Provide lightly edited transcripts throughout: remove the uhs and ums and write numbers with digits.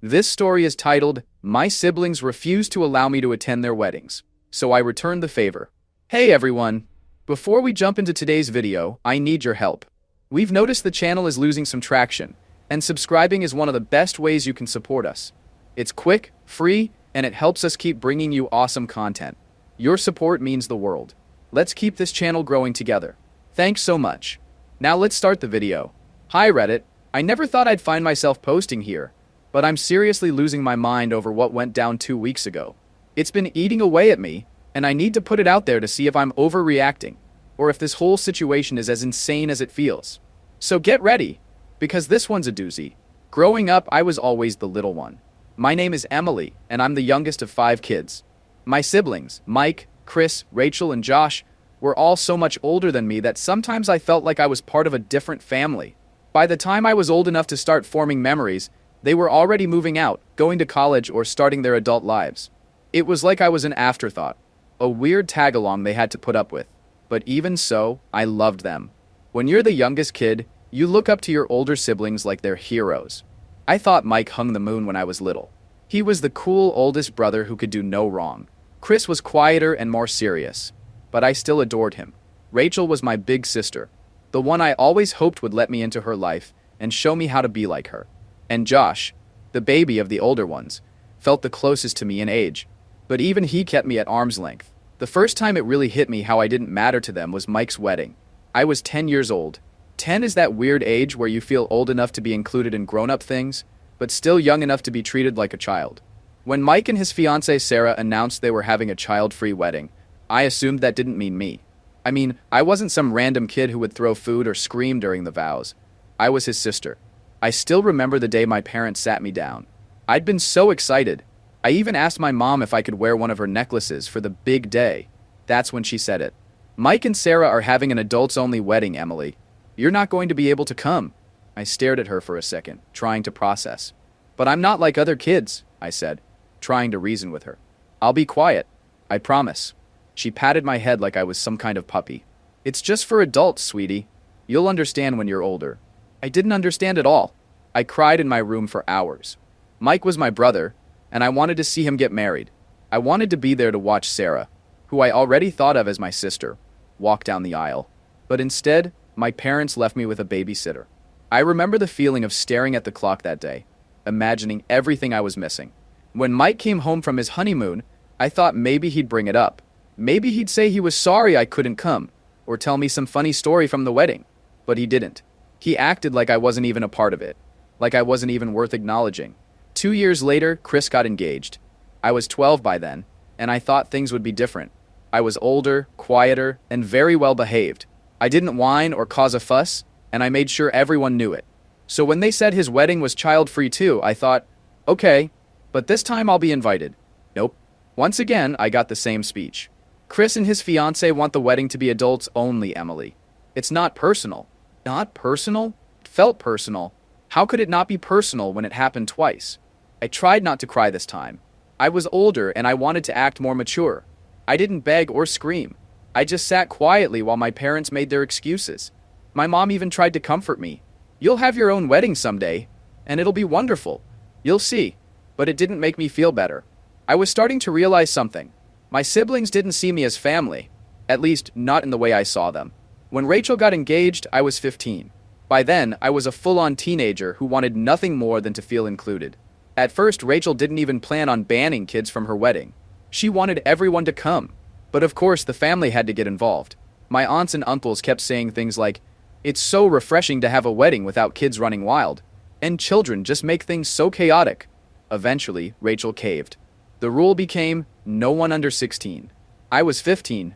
This story is titled, My Siblings Refuse to Allow Me to Attend Their Weddings, so I Returned the Favor. Hey everyone! Before we jump into today's video, I need your help. We've noticed the channel is losing some traction, and subscribing is one of the best ways you can support us. It's quick, free, and it helps us keep bringing you awesome content. Your support means the world. Let's keep this channel growing together. Thanks so much. Now let's start the video. Hi Reddit, I never thought I'd find myself posting here, but I'm seriously losing my mind over what went down 2 weeks ago. It's been eating away at me, and I need to put it out there to see if I'm overreacting, or if this whole situation is as insane as it feels. So get ready, because this one's a doozy. Growing up, I was always the little one. My name is Emily, and I'm the youngest of 5 kids. My siblings, Mike, Chris, Rachel, and Josh, were all so much older than me that sometimes I felt like I was part of a different family. By the time I was old enough to start forming memories, they were already moving out, going to college, or starting their adult lives. It was like I was an afterthought, a weird tag-along they had to put up with. But even so, I loved them. When you're the youngest kid, you look up to your older siblings like they're heroes. I thought Mike hung the moon when I was little. He was the cool oldest brother who could do no wrong. Chris was quieter and more serious, but I still adored him. Rachel was my big sister, the one I always hoped would let me into her life and show me how to be like her. And Josh, the baby of the older ones, felt the closest to me in age, but even he kept me at arm's length. The first time it really hit me how I didn't matter to them was Mike's wedding. I was 10 years old. 10 is that weird age where you feel old enough to be included in grown-up things, but still young enough to be treated like a child. When Mike and his fiancée Sarah announced they were having a child-free wedding, I assumed that didn't mean me. I mean, I wasn't some random kid who would throw food or scream during the vows. I was his sister. I still remember the day my parents sat me down. I'd been so excited. I even asked my mom if I could wear one of her necklaces for the big day. That's when she said it. Mike and Sarah are having an adults-only wedding, Emily. You're not going to be able to come. I stared at her for a second, trying to process. But I'm not like other kids, I said, trying to reason with her. I'll be quiet. I promise. She patted my head like I was some kind of puppy. It's just for adults, sweetie. You'll understand when you're older. I didn't understand at all. I cried in my room for hours. Mike was my brother, and I wanted to see him get married. I wanted to be there to watch Sarah, who I already thought of as my sister, walk down the aisle. But instead, my parents left me with a babysitter. I remember the feeling of staring at the clock that day, imagining everything I was missing. When Mike came home from his honeymoon, I thought maybe he'd bring it up. Maybe he'd say he was sorry I couldn't come, or tell me some funny story from the wedding. But he didn't. He acted like I wasn't even a part of it, like I wasn't even worth acknowledging. 2 years later, Chris got engaged. I was 12 by then, and I thought things would be different. I was older, quieter, and very well behaved. I didn't whine or cause a fuss, and I made sure everyone knew it. So when they said his wedding was child-free too, I thought, okay, but this time I'll be invited. Nope. Once again, I got the same speech. Chris and his fiancée want the wedding to be adults only, Emily. It's not personal. Not personal? It felt personal. How could it not be personal when it happened twice? I tried not to cry this time. I was older and I wanted to act more mature. I didn't beg or scream. I just sat quietly while my parents made their excuses. My mom even tried to comfort me. You'll have your own wedding someday, and it'll be wonderful. You'll see. But it didn't make me feel better. I was starting to realize something. My siblings didn't see me as family, at least not in the way I saw them. When Rachel got engaged, I was 15. By then, I was a full-on teenager who wanted nothing more than to feel included. At first, Rachel didn't even plan on banning kids from her wedding. She wanted everyone to come. But of course, the family had to get involved. My aunts and uncles kept saying things like, "It's so refreshing to have a wedding without kids running wild. And children just make things so chaotic." Eventually, Rachel caved. The rule became no one under 16. I was 15.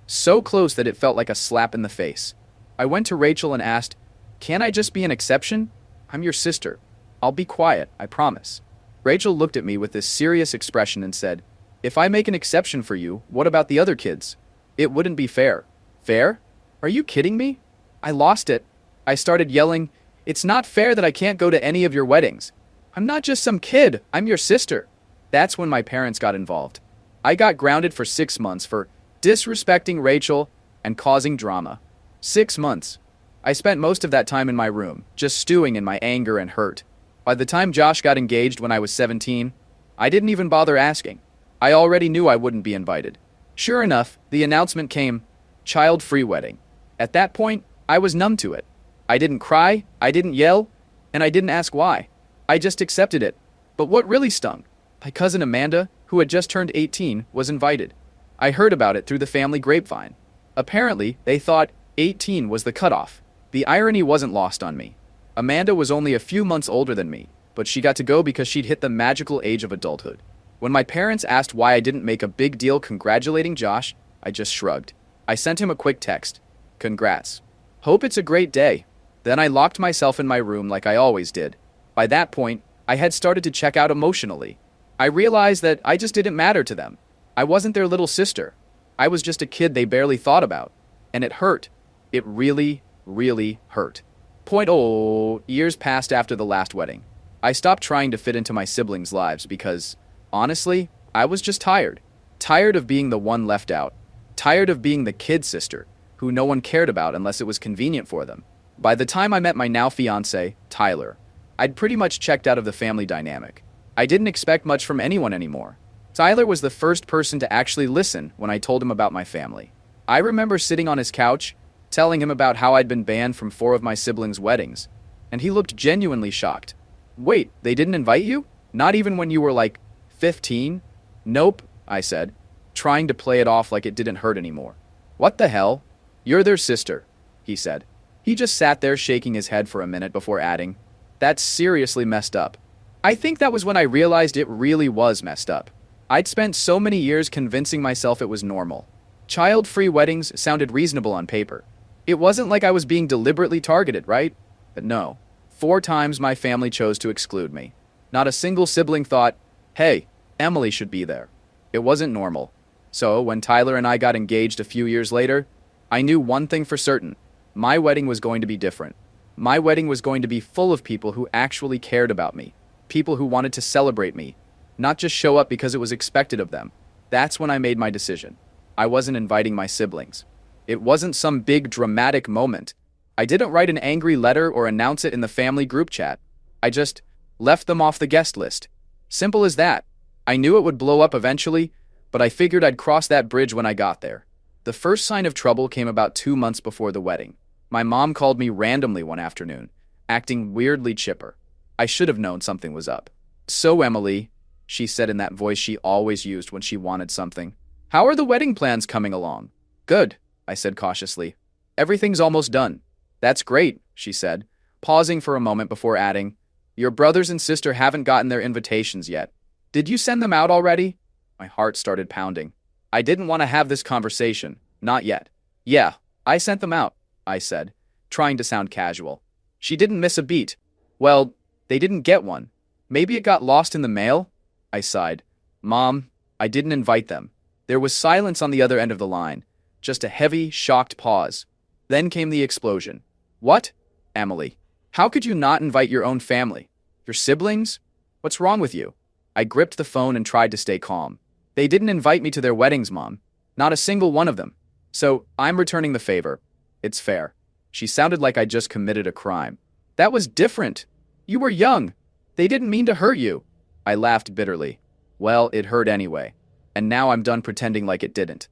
So close that it felt like a slap in the face. I went to Rachel and asked, "Can't I just be an exception? I'm your sister. I'll be quiet, I promise." Rachel looked at me with this serious expression and said, "If I make an exception for you, what about the other kids? It wouldn't be fair." Fair? Are you kidding me? I lost it. I started yelling, "It's not fair that I can't go to any of your weddings. I'm not just some kid, I'm your sister." That's when my parents got involved. I got grounded for 6 months for disrespecting Rachel and causing drama. 6 months. I spent most of that time in my room, just stewing in my anger and hurt. By the time Josh got engaged when I was 17, I didn't even bother asking. I already knew I wouldn't be invited. Sure enough, the announcement came, child-free wedding. At that point, I was numb to it. I didn't cry, I didn't yell, and I didn't ask why. I just accepted it. But what really stung? My cousin Amanda, who had just turned 18, was invited. I heard about it through the family grapevine. Apparently, they thought 18 was the cutoff. The irony wasn't lost on me. Amanda was only a few months older than me, but she got to go because she'd hit the magical age of adulthood. When my parents asked why I didn't make a big deal congratulating Josh, I just shrugged. I sent him a quick text. Congrats. Hope it's a great day. Then I locked myself in my room like I always did. By that point, I had started to check out emotionally. I realized that I just didn't matter to them. I wasn't their little sister. I was just a kid they barely thought about. And it hurt. It really, really hurt. Years passed after the last wedding. I stopped trying to fit into my siblings' lives because, honestly, I was just tired. Tired of being the one left out. Tired of being the kid sister, who no one cared about unless it was convenient for them. By the time I met my now fiancé, Tyler, I'd pretty much checked out of the family dynamic. I didn't expect much from anyone anymore. Tyler was the first person to actually listen when I told him about my family. I remember sitting on his couch, telling him about how I'd been banned from 4 of my siblings' weddings, and he looked genuinely shocked. Wait, they didn't invite you? Not even when you were like 15? Nope, I said, trying to play it off like it didn't hurt anymore. What the hell? You're their sister, he said. He just sat there shaking his head for a minute before adding, that's seriously messed up. I think that was when I realized it really was messed up. I'd spent so many years convincing myself it was normal. Child-free weddings sounded reasonable on paper. It wasn't like I was being deliberately targeted, right? But no. 4 times my family chose to exclude me. Not a single sibling thought, hey, Emily should be there. It wasn't normal. So when Tyler and I got engaged a few years later, I knew one thing for certain. My wedding was going to be different. My wedding was going to be full of people who actually cared about me. People who wanted to celebrate me, not just show up because it was expected of them. That's when I made my decision. I wasn't inviting my siblings. It wasn't some big dramatic moment. I didn't write an angry letter or announce it in the family group chat. I just left them off the guest list. Simple as that. I knew it would blow up eventually, but I figured I'd cross that bridge when I got there. The first sign of trouble came about 2 months before the wedding. My mom called me randomly one afternoon, acting weirdly chipper. I should have known something was up. So, Emily, she said in that voice she always used when she wanted something. How are the wedding plans coming along? Good, I said cautiously. Everything's almost done. That's great, she said, pausing for a moment before adding, your brothers and sister haven't gotten their invitations yet. Did you send them out already? My heart started pounding. I didn't want to have this conversation. Not yet. Yeah, I sent them out, I said, trying to sound casual. She didn't miss a beat. Well, they didn't get one. Maybe it got lost in the mail? I sighed. Mom, I didn't invite them. There was silence on the other end of the line, just a heavy, shocked pause. Then came the explosion. What? Emily, how could you not invite your own family? Your siblings? What's wrong with you? I gripped the phone and tried to stay calm. They didn't invite me to their weddings, Mom. Not a single one of them. So, I'm returning the favor. It's fair. She sounded like I just committed a crime. That was different. You were young. They didn't mean to hurt you. I laughed bitterly. Well, it hurt anyway. And now I'm done pretending like it didn't.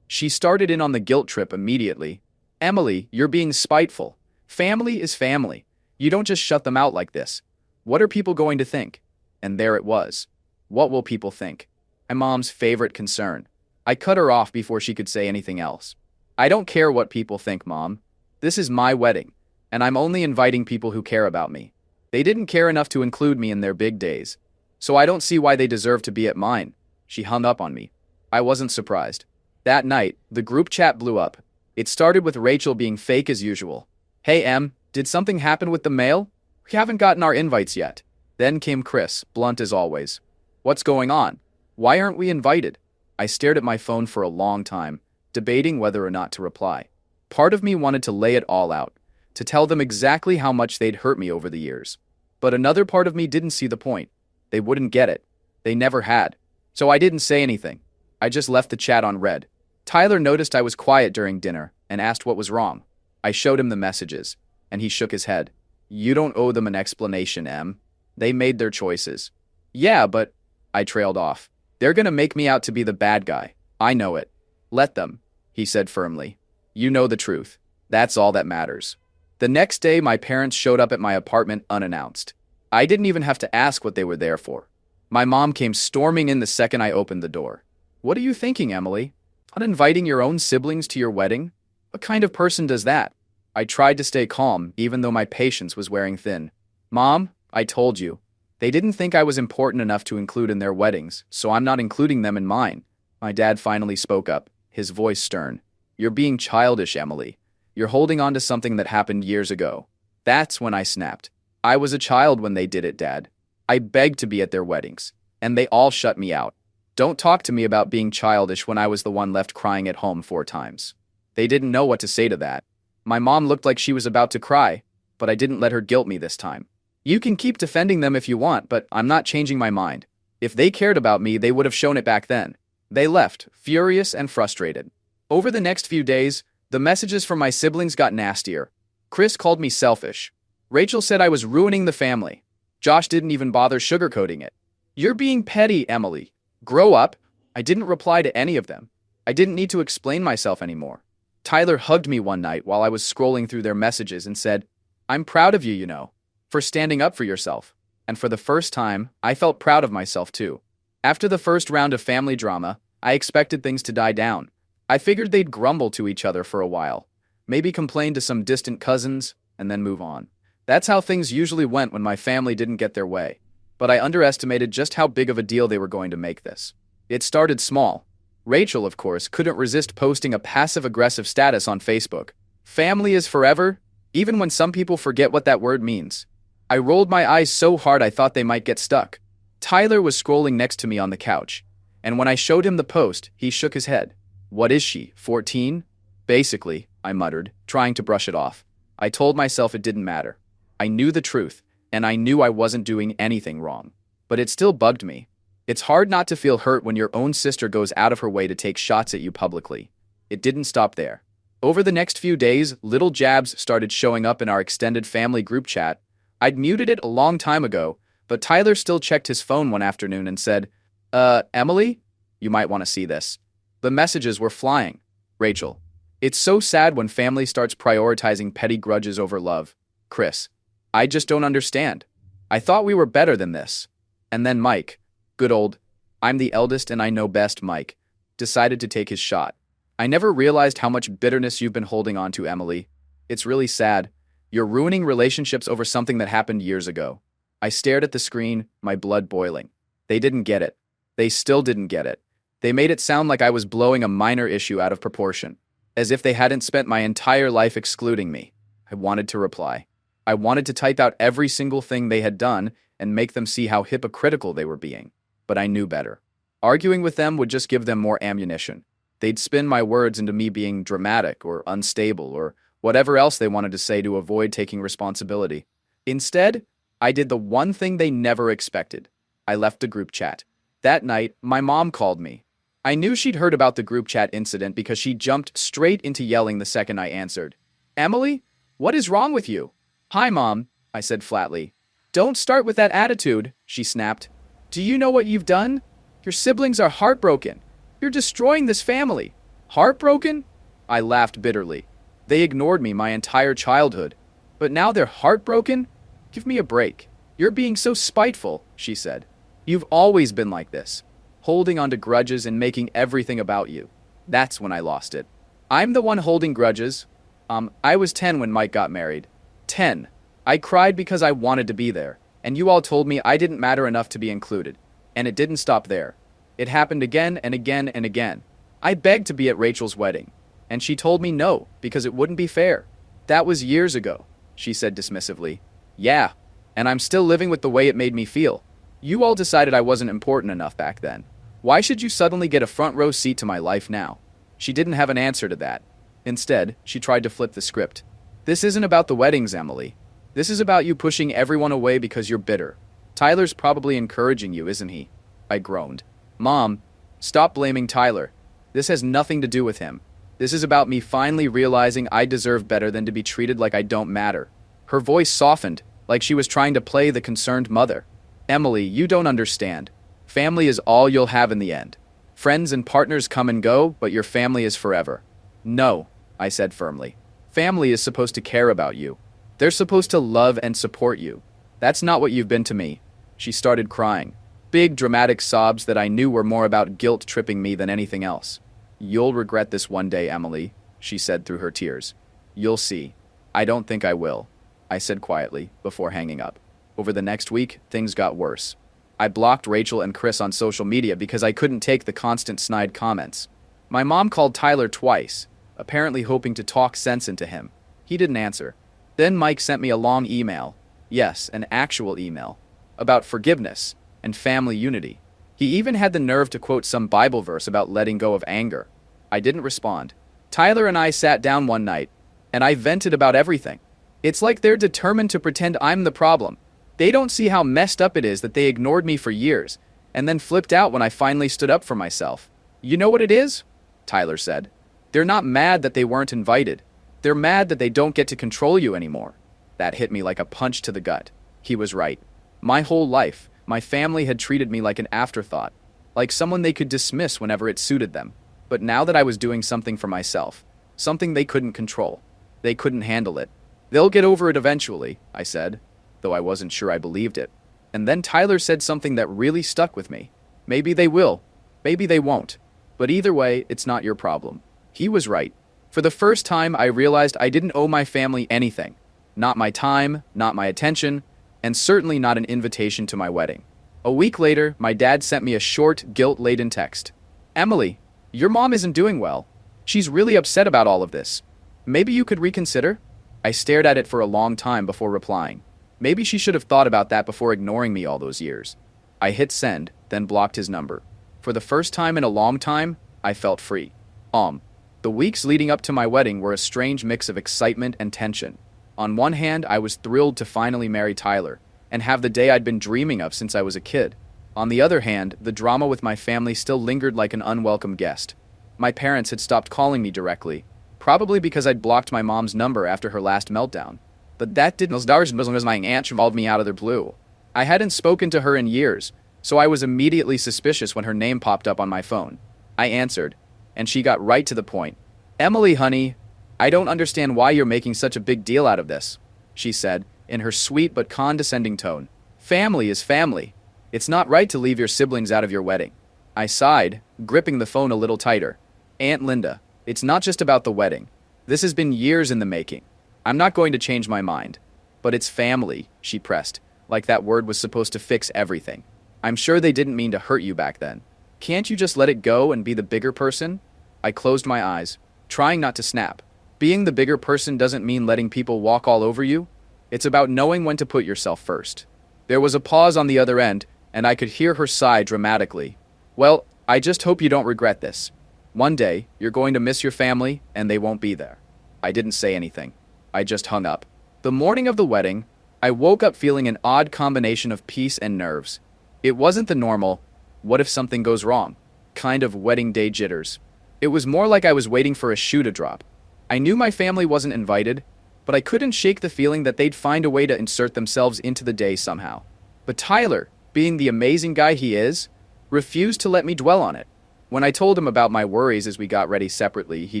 She started in on the guilt trip immediately. Emily, you're being spiteful. Family is family. You don't just shut them out like this. What are people going to think? And there it was. What will people think? My mom's favorite concern. I cut her off before she could say anything else. I don't care what people think, Mom. This is my wedding, and I'm only inviting people who care about me. They didn't care enough to include me in their big days, so I don't see why they deserve to be at mine. She hung up on me. I wasn't surprised. That night, the group chat blew up. It started with Rachel being fake as usual. Hey, Em, did something happen with the mail? We haven't gotten our invites yet. Then came Chris, blunt as always. What's going on? Why aren't we invited? I stared at my phone for a long time, debating whether or not to reply. Part of me wanted to lay it all out, to tell them exactly how much they'd hurt me over the years. But another part of me didn't see the point. They wouldn't get it. They never had. So I didn't say anything. I just left the chat on read. Tyler noticed I was quiet during dinner and asked what was wrong. I showed him the messages, and he shook his head. You don't owe them an explanation, Em. They made their choices. Yeah, but I trailed off. They're gonna make me out to be the bad guy. I know it. Let them, he said firmly. You know the truth. That's all that matters. The next day, my parents showed up at my apartment unannounced. I didn't even have to ask what they were there for. My mom came storming in the second I opened the door. What are you thinking, Emily? Not inviting your own siblings to your wedding? What kind of person does that? I tried to stay calm, even though my patience was wearing thin. Mom, I told you. They didn't think I was important enough to include in their weddings, so I'm not including them in mine. My dad finally spoke up, his voice stern. You're being childish, Emily. You're holding on to something that happened years ago. That's when I snapped. I was a child when they did it, Dad. I begged to be at their weddings, and they all shut me out. Don't talk to me about being childish when I was the one left crying at home 4 times. They didn't know what to say to that. My mom looked like she was about to cry, but I didn't let her guilt me this time. You can keep defending them if you want, but I'm not changing my mind. If they cared about me, they would have shown it back then. They left, furious and frustrated. Over the next few days, the messages from my siblings got nastier. Chris called me selfish. Rachel said I was ruining the family. Josh didn't even bother sugarcoating it. You're being petty, Emily. Grow up. I didn't reply to any of them. I didn't need to explain myself anymore. Tyler hugged me one night while I was scrolling through their messages and said, I'm proud of you, you know, for standing up for yourself. And for the first time, I felt proud of myself too. After the first round of family drama, I expected things to die down. I figured they'd grumble to each other for a while, maybe complain to some distant cousins, and then move on. That's how things usually went when my family didn't get their way. But I underestimated just how big of a deal they were going to make this. It started small. Rachel, of course, couldn't resist posting a passive-aggressive status on Facebook. Family is forever, even when some people forget what that word means. I rolled my eyes so hard I thought they might get stuck. Tyler was scrolling next to me on the couch, and when I showed him the post, he shook his head. What is she, 14? Basically, I muttered, trying to brush it off. I told myself it didn't matter. I knew the truth, and I knew I wasn't doing anything wrong. But it still bugged me. It's hard not to feel hurt when your own sister goes out of her way to take shots at you publicly. It didn't stop there. Over the next few days, little jabs started showing up in our extended family group chat. I'd muted it a long time ago, but Tyler still checked his phone one afternoon and said, Emily? You might want to see this. The messages were flying. Rachel. It's so sad when family starts prioritizing petty grudges over love. Chris. I just don't understand. I thought we were better than this. And then Mike. Good old, I'm the eldest and I know best Mike, decided to take his shot. I never realized how much bitterness you've been holding on to, Emily. It's really sad. You're ruining relationships over something that happened years ago. I stared at the screen, my blood boiling. They didn't get it. They still didn't get it. They made it sound like I was blowing a minor issue out of proportion, as if they hadn't spent my entire life excluding me. I wanted to reply. I wanted to type out every single thing they had done and make them see how hypocritical they were being. But I knew better. Arguing with them would just give them more ammunition. They'd spin my words into me being dramatic or unstable or whatever else they wanted to say to avoid taking responsibility. Instead, I did the one thing they never expected. I left the group chat. That night, my mom called me. I knew she'd heard about the group chat incident because she jumped straight into yelling the second I answered. Emily, what is wrong with you? Hi, Mom, I said flatly. Don't start with that attitude, she snapped. Do you know what you've done? Your siblings are heartbroken. You're destroying this family. Heartbroken? I laughed bitterly. They ignored me my entire childhood. But now they're heartbroken? Give me a break. You're being so spiteful, she said. You've always been like this, holding on to grudges and making everything about you. That's when I lost it. I'm the one holding grudges. I was 10 when Mike got married. 10. I cried because I wanted to be there. And you all told me I didn't matter enough to be included. And it didn't stop there. It happened again and again and again. I begged to be at Rachel's wedding. And she told me no, because it wouldn't be fair. That was years ago, she said dismissively. Yeah, and I'm still living with the way it made me feel. You all decided I wasn't important enough back then. Why should you suddenly get a front row seat to my life now? She didn't have an answer to that. Instead, she tried to flip the script. This isn't about the weddings, Emily. This is about you pushing everyone away because you're bitter. Tyler's probably encouraging you, isn't he? I groaned. Mom, stop blaming Tyler. This has nothing to do with him. This is about me finally realizing I deserve better than to be treated like I don't matter. Her voice softened, like she was trying to play the concerned mother. Emily, you don't understand. Family is all you'll have in the end. Friends and partners come and go, but your family is forever. No, I said firmly. Family is supposed to care about you. They're supposed to love and support you. That's not what you've been to me. She started crying. Big dramatic sobs that I knew were more about guilt tripping me than anything else. You'll regret this one day, Emily, she said through her tears. You'll see. I don't think I will, I said quietly before hanging up. Over the next week, things got worse. I blocked Rachel and Chris on social media because I couldn't take the constant snide comments. My mom called Tyler twice, apparently hoping to talk sense into him. He didn't answer. Then Mike sent me a long email. Yes, an actual email. About forgiveness and family unity. He even had the nerve to quote some Bible verse about letting go of anger. I didn't respond. Tyler and I sat down one night, and I vented about everything. It's like they're determined to pretend I'm the problem. They don't see how messed up it is that they ignored me for years, and then flipped out when I finally stood up for myself. You know what it is? Tyler said. They're not mad that they weren't invited. They're mad that they don't get to control you anymore. That hit me like a punch to the gut. He was right. My whole life, my family had treated me like an afterthought, like someone they could dismiss whenever it suited them. But now that I was doing something for myself, something they couldn't control, they couldn't handle it. They'll get over it eventually, I said, though I wasn't sure I believed it. And then Tyler said something that really stuck with me. Maybe they will, maybe they won't. But either way, it's not your problem. He was right. For the first time, I realized I didn't owe my family anything. Not my time, not my attention, and certainly not an invitation to my wedding. A week later, my dad sent me a short, guilt-laden text. Emily, your mom isn't doing well. She's really upset about all of this. Maybe you could reconsider? I stared at it for a long time before replying. Maybe she should have thought about that before ignoring me all those years. I hit send, then blocked his number. For the first time in a long time, I felt free. The weeks leading up to my wedding were a strange mix of excitement and tension. On one hand, I was thrilled to finally marry Tyler and have the day I'd been dreaming of since I was a kid. On the other hand, the drama with my family still lingered like an unwelcome guest. My parents had stopped calling me directly, probably because I'd blocked my mom's number after her last meltdown. But that didn't as my aunt called me out of the blue. I hadn't spoken to her in years, so I was immediately suspicious when her name popped up on my phone. I answered, and she got right to the point. Emily, honey, I don't understand why you're making such a big deal out of this, she said, in her sweet but condescending tone. Family is family. It's not right to leave your siblings out of your wedding. I sighed, gripping the phone a little tighter. Aunt Linda, it's not just about the wedding. This has been years in the making. I'm not going to change my mind. But it's family, she pressed, like that word was supposed to fix everything. I'm sure they didn't mean to hurt you back then. Can't you just let it go and be the bigger person? I closed my eyes, trying not to snap. Being the bigger person doesn't mean letting people walk all over you. It's about knowing when to put yourself first. There was a pause on the other end, and I could hear her sigh dramatically. Well, I just hope you don't regret this. One day, you're going to miss your family, and they won't be there. I didn't say anything. I just hung up. The morning of the wedding, I woke up feeling an odd combination of peace and nerves. It wasn't the normal, what if something goes wrong, kind of wedding day jitters. It was more like I was waiting for a shoe to drop. I knew my family wasn't invited, but I couldn't shake the feeling that they'd find a way to insert themselves into the day somehow. But Tyler, being the amazing guy he is, refused to let me dwell on it. When I told him about my worries as we got ready separately, he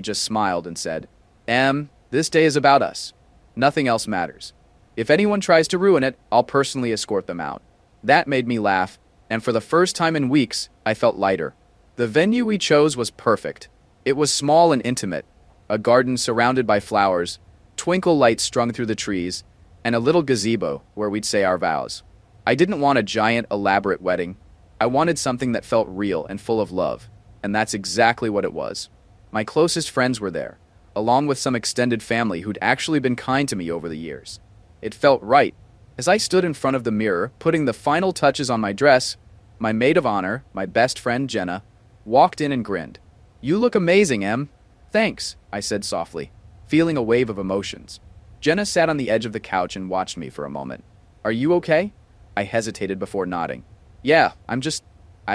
just smiled and said, This day is about us. Nothing else matters. If anyone tries to ruin it, I'll personally escort them out. That made me laugh, and for the first time in weeks, I felt lighter. The venue we chose was perfect. It was small and intimate, a garden surrounded by flowers, twinkle lights strung through the trees, and a little gazebo where we'd say our vows. I didn't want a giant, elaborate wedding. I wanted something that felt real and full of love, and that's exactly what it was. My closest friends were there, along with some extended family who'd actually been kind to me over the years. It felt right. As I stood in front of the mirror, putting the final touches on my dress, my maid of honor, my best friend Jenna, walked in and grinned. You look amazing, Em. Thanks, I said softly, feeling a wave of emotions. Jenna sat on the edge of the couch and watched me for a moment. Are you okay? I hesitated before nodding. Yeah, I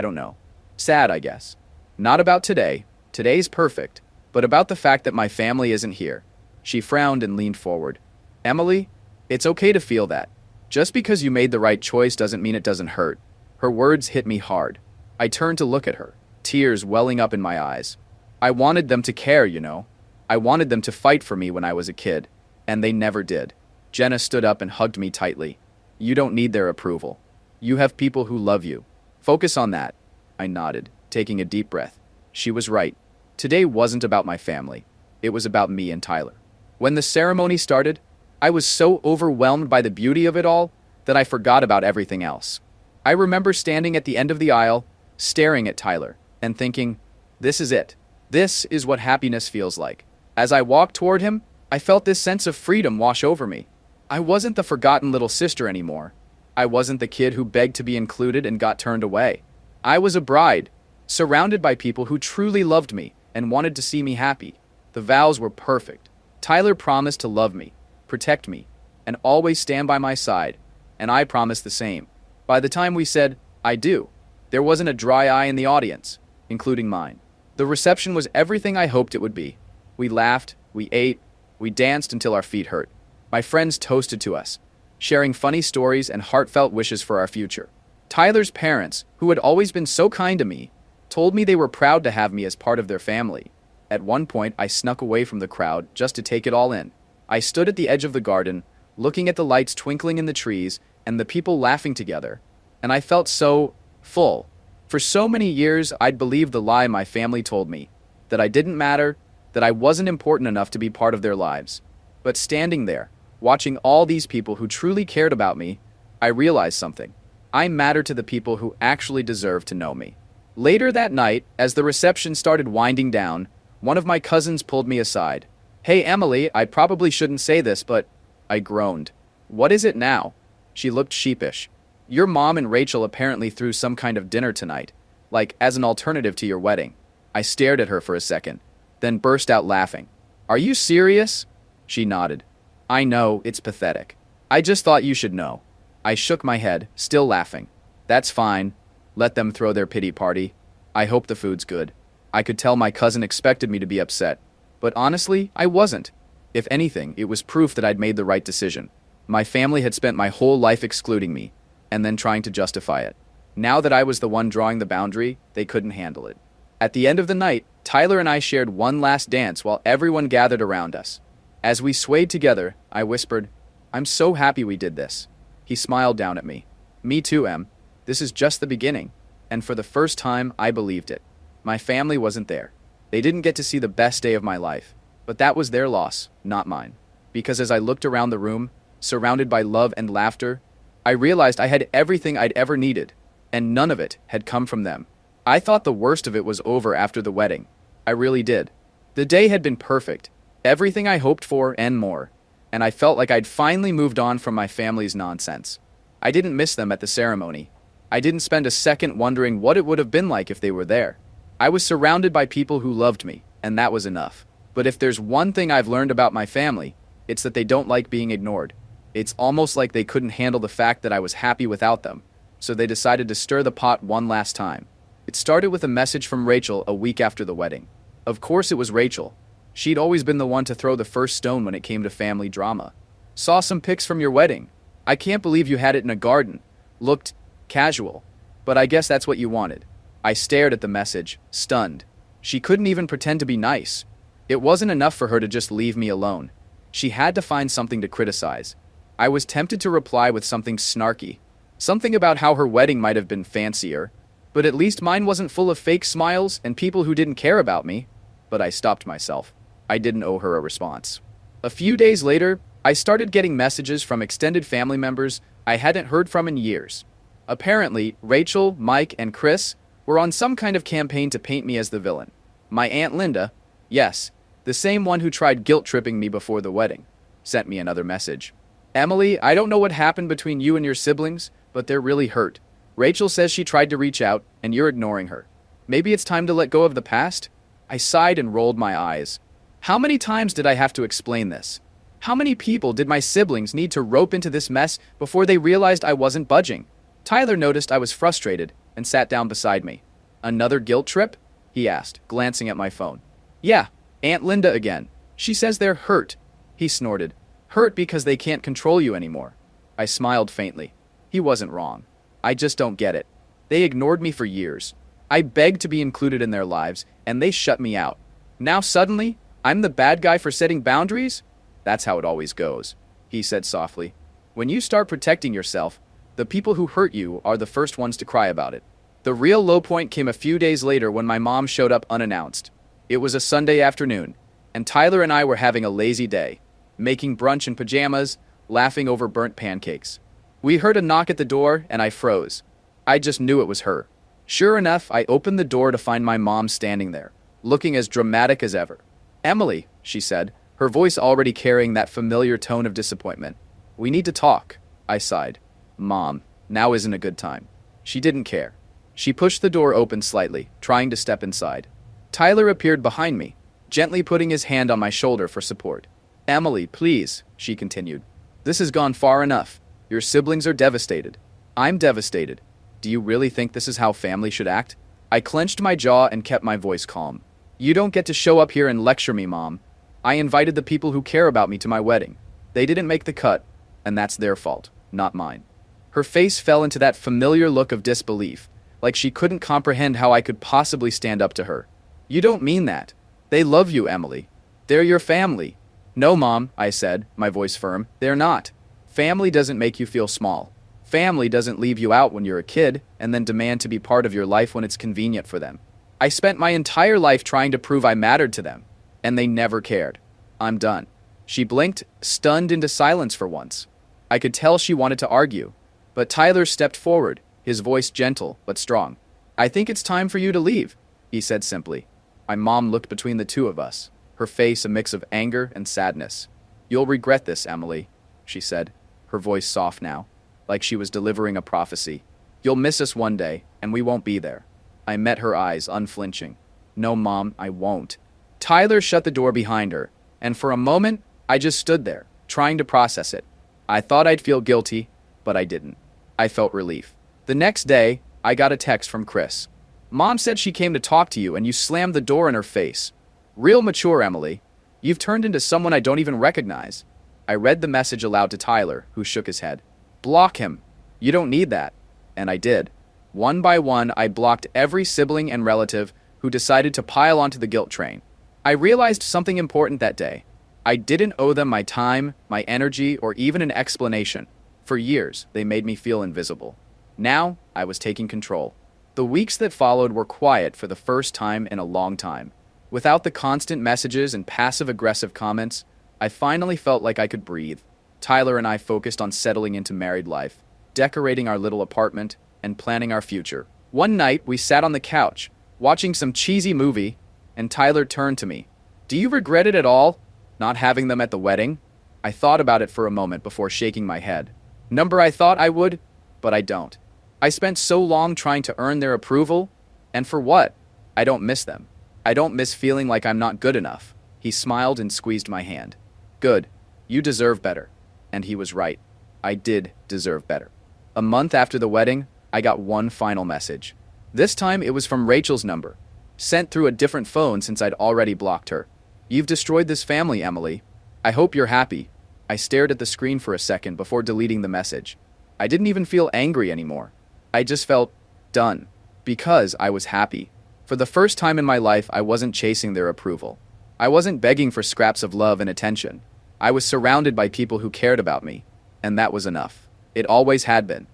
don't know. Sad, I guess. Not about today. Today's perfect. But about the fact that my family isn't here. She frowned and leaned forward. Emily, it's okay to feel that. Just because you made the right choice doesn't mean it doesn't hurt. Her words hit me hard. I turned to look at her, tears welling up in my eyes. I wanted them to care, you know. I wanted them to fight for me when I was a kid, and they never did. Jenna stood up and hugged me tightly. You don't need their approval. You have people who love you. Focus on that. I nodded, taking a deep breath. She was right. Today wasn't about my family. It was about me and Tyler. When the ceremony started, I was so overwhelmed by the beauty of it all that I forgot about everything else. I remember standing at the end of the aisle, staring at Tyler, and thinking, this is it. This is what happiness feels like. As I walked toward him, I felt this sense of freedom wash over me. I wasn't the forgotten little sister anymore. I wasn't the kid who begged to be included and got turned away. I was a bride, surrounded by people who truly loved me and wanted to see me happy. The vows were perfect. Tyler promised to love me, protect me, and always stand by my side, and I promised the same. By the time we said, I do, there wasn't a dry eye in the audience, including mine. The reception was everything I hoped it would be. We laughed, we ate, we danced until our feet hurt. My friends toasted to us, sharing funny stories and heartfelt wishes for our future. Tyler's parents, who had always been so kind to me, told me they were proud to have me as part of their family. At one point, I snuck away from the crowd just to take it all in. I stood at the edge of the garden, looking at the lights twinkling in the trees and the people laughing together, and I felt so full. For so many years, I'd believed the lie my family told me, that I didn't matter, that I wasn't important enough to be part of their lives. But standing there, watching all these people who truly cared about me, I realized something. I matter to the people who actually deserve to know me. Later that night, as the reception started winding down, one of my cousins pulled me aside. Hey Emily, I probably shouldn't say this, but I groaned. What is it now? She looked sheepish. Your mom and Rachel apparently threw some kind of dinner tonight, like as an alternative to your wedding. I stared at her for a second, then burst out laughing. Are you serious? She nodded. I know, it's pathetic. I just thought you should know. I shook my head, still laughing. That's fine. Let them throw their pity party. I hope the food's good. I could tell my cousin expected me to be upset, but honestly, I wasn't. If anything, it was proof that I'd made the right decision. My family had spent my whole life excluding me, and then trying to justify it. Now that I was the one drawing the boundary, they couldn't handle it. At the end of the night, Tyler and I shared one last dance while everyone gathered around us. As we swayed together, I whispered, I'm so happy we did this. He smiled down at me. Me too, Em. This is just the beginning. And for the first time, I believed it. My family wasn't there. They didn't get to see the best day of my life. But that was their loss, not mine. Because as I looked around the room, surrounded by love and laughter, I realized I had everything I'd ever needed, and none of it had come from them. I thought the worst of it was over after the wedding. I really did. The day had been perfect, everything I hoped for and more, and I felt like I'd finally moved on from my family's nonsense. I didn't miss them at the ceremony. I didn't spend a second wondering what it would have been like if they were there. I was surrounded by people who loved me, and that was enough. But if there's one thing I've learned about my family, it's that they don't like being ignored. It's almost like they couldn't handle the fact that I was happy without them, so they decided to stir the pot one last time. It started with a message from Rachel a week after the wedding. Of course it was Rachel. She'd always been the one to throw the first stone when it came to family drama. Saw some pics from your wedding. I can't believe you had it in a garden. Looked casual. But I guess that's what you wanted. I stared at the message, stunned. She couldn't even pretend to be nice. It wasn't enough for her to just leave me alone. She had to find something to criticize. I was tempted to reply with something snarky. Something about how her wedding might have been fancier, but at least mine wasn't full of fake smiles and people who didn't care about me. But I stopped myself. I didn't owe her a response. A few days later, I started getting messages from extended family members I hadn't heard from in years. Apparently, Rachel, Mike, and Chris were on some kind of campaign to paint me as the villain. My Aunt Linda, yes, the same one who tried guilt-tripping me before the wedding, sent me another message. Emily, I don't know what happened between you and your siblings, but they're really hurt. Rachel says she tried to reach out, and you're ignoring her. Maybe it's time to let go of the past? I sighed and rolled my eyes. How many times did I have to explain this? How many people did my siblings need to rope into this mess before they realized I wasn't budging? Tyler noticed I was frustrated and sat down beside me. Another guilt trip? He asked, glancing at my phone. Yeah, Aunt Linda again. She says they're hurt. He snorted. Hurt because they can't control you anymore. I smiled faintly. He wasn't wrong. I just don't get it. They ignored me for years. I begged to be included in their lives, and they shut me out. Now suddenly, I'm the bad guy for setting boundaries? That's how it always goes, he said softly. When you start protecting yourself, the people who hurt you are the first ones to cry about it. The real low point came a few days later when my mom showed up unannounced. It was a Sunday afternoon, and Tyler and I were having a lazy day, making brunch in pajamas, laughing over burnt pancakes. We heard a knock at the door, and I froze. I just knew it was her. Sure enough, I opened the door to find my mom standing there, looking as dramatic as ever. "Emily," she said, her voice already carrying that familiar tone of disappointment. "We need to talk," I sighed. "Mom, now isn't a good time." She didn't care. She pushed the door open slightly, trying to step inside. Tyler appeared behind me, gently putting his hand on my shoulder for support. "Emily, please," she continued. "This has gone far enough. Your siblings are devastated. I'm devastated. Do you really think this is how family should act?" I clenched my jaw and kept my voice calm. "You don't get to show up here and lecture me, Mom. I invited the people who care about me to my wedding. They didn't make the cut, and that's their fault, not mine." Her face fell into that familiar look of disbelief, like she couldn't comprehend how I could possibly stand up to her. "You don't mean that. They love you, Emily. They're your family." "No, Mom," I said, my voice firm. "They're not. Family doesn't make you feel small. Family doesn't leave you out when you're a kid and then demand to be part of your life when it's convenient for them. I spent my entire life trying to prove I mattered to them, and they never cared. I'm done." She blinked, stunned into silence for once. I could tell she wanted to argue, but Tyler stepped forward, his voice gentle but strong. "I think it's time for you to leave," he said simply. My mom looked between the two of us, her face a mix of anger and sadness. "You'll regret this, Emily," she said, her voice soft now, like she was delivering a prophecy. "You'll miss us one day, and we won't be there." I met her eyes, unflinching. "No, Mom, I won't." Tyler shut the door behind her, and for a moment, I just stood there, trying to process it. I thought I'd feel guilty, but I didn't. I felt relief. The next day, I got a text from Chris. "Mom said she came to talk to you and you slammed the door in her face. Real mature, Emily. You've turned into someone I don't even recognize." I read the message aloud to Tyler, who shook his head. "Block him. You don't need that." And I did. One by one, I blocked every sibling and relative who decided to pile onto the guilt train. I realized something important that day. I didn't owe them my time, my energy, or even an explanation. For years, they made me feel invisible. Now, I was taking control. The weeks that followed were quiet for the first time in a long time. Without the constant messages and passive-aggressive comments, I finally felt like I could breathe. Tyler and I focused on settling into married life, decorating our little apartment, and planning our future. One night, we sat on the couch, watching some cheesy movie, and Tyler turned to me. "Do you regret it at all, not having them at the wedding?" I thought about it for a moment before shaking my head. I thought I would, but I don't. I spent so long trying to earn their approval, and for what? I don't miss them. I don't miss feeling like I'm not good enough. He smiled and squeezed my hand. "Good. You deserve better." And he was right. I did deserve better. A month after the wedding, I got one final message. This time it was from Rachel's number, sent through a different phone since I'd already blocked her. "You've destroyed this family, Emily. I hope you're happy." I stared at the screen for a second before deleting the message. I didn't even feel angry anymore. I just felt done, because I was happy. For the first time in my life, I wasn't chasing their approval. I wasn't begging for scraps of love and attention. I was surrounded by people who cared about me, and that was enough. It always had been.